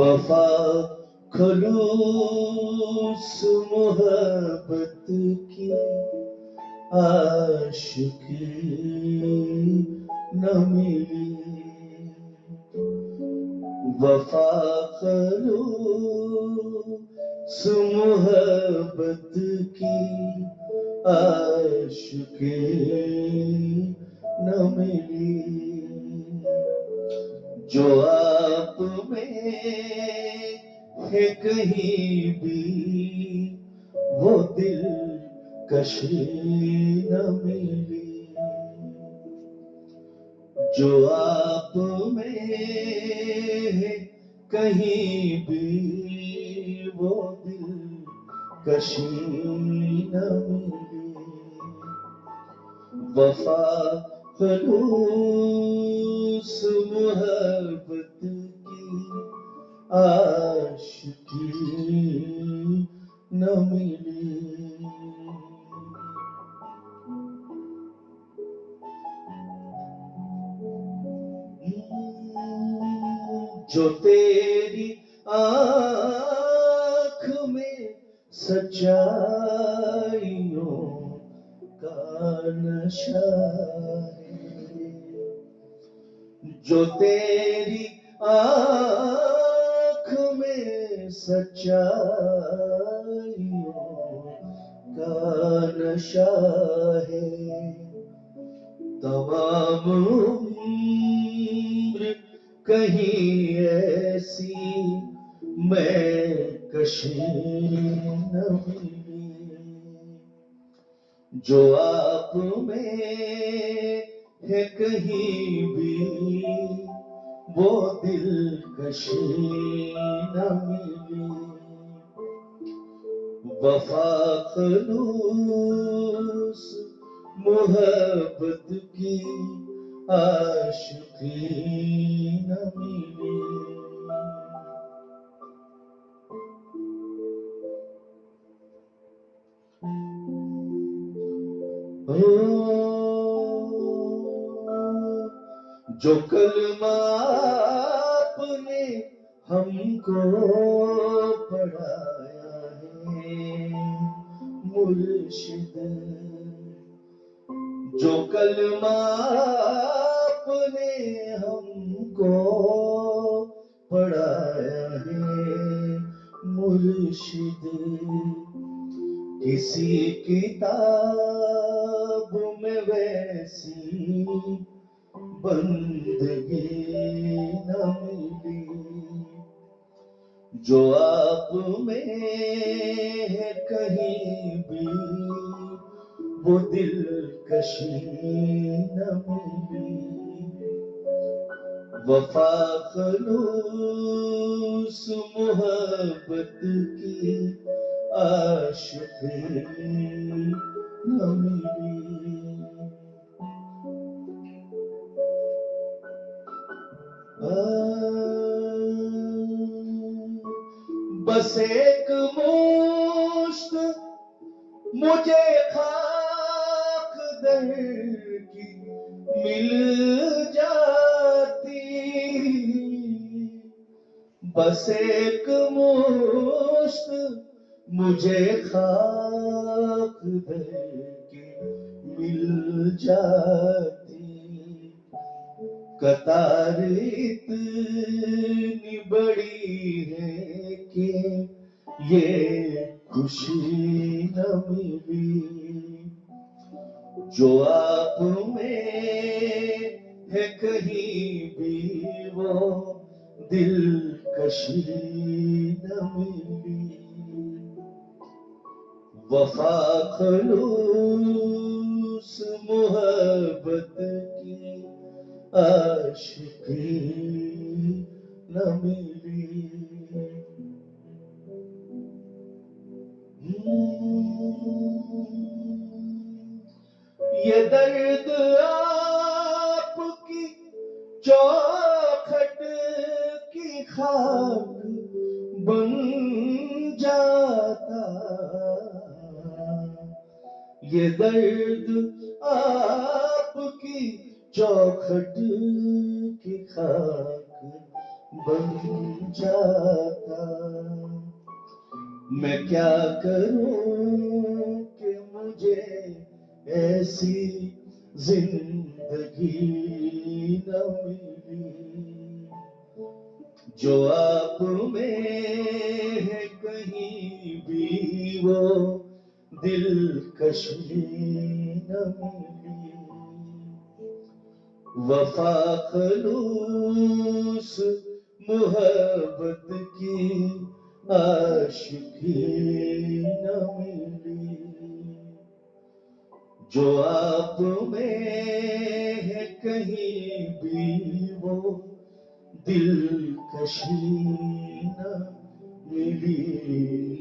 وفا خلوص محبت کی عاشقی نہ ملی، وفا خلوص محبت کی عاشقی نہ ملی، جو آپ میں ہے کہیں بھی وہ دل کشی نہ ملی، جو آپ میں ہے کہیں بھی وہ دل کشی نہ ملی، وفا خلوص محبت کی عاشقی نہ ملی۔ جو تیری آنکھ میں سچائیوں کا نشہ ہے، جو تیری آنکھ میں سچائیوں کا نشہ ہے، تمام عمر کہیں ایسی میں کشی نہ ملی، جو آپ میں ہے کہیں بھی وہ دل کشی نہ ملی، وفا خلوص محبت کی عاشقی نہ ملی۔ جو کلمہ آپ نے ہم کو پڑھایا ہے مرشد، جو کلمہ آپ نے ہم کو پڑھایا ہے مرشد، کسی کتاب میں ویسی بندگی نہ ملی، جو آپ میں ہے کہیں بھی وہ دل کشی نہ ملی، وفا خلوص محبت کی عاشقی نہ ملی۔ بس ایک مشت مجھے خاک در کی مل جاتی، بس ایک مشت مجھے خاک در کی مل جاتی، قطار اتنی بڑی ہے کہ یہ خوشی نہ ملی، جو آپ میں ہے کہیں بھی وہ دل کشی نہ ملی، وفا خلوص محبت کی عاشقی نہ ملی۔ یہ درد آپ کی چوکھٹ کی خاک بن جاتا، یہ درد آپ کی چوکھٹ کی خاک بن جاتا. میں کیا کروں کہ مجھے ایسی زندگی نہ ملی جو آپ میں ہے کہیں بھی وہ دلکشی نہ ملی. وفا خلوص محبت کی عاشقی نہ ملی جو آپ میں ہے کہیں بھی وہ دلکشی نہ ملی.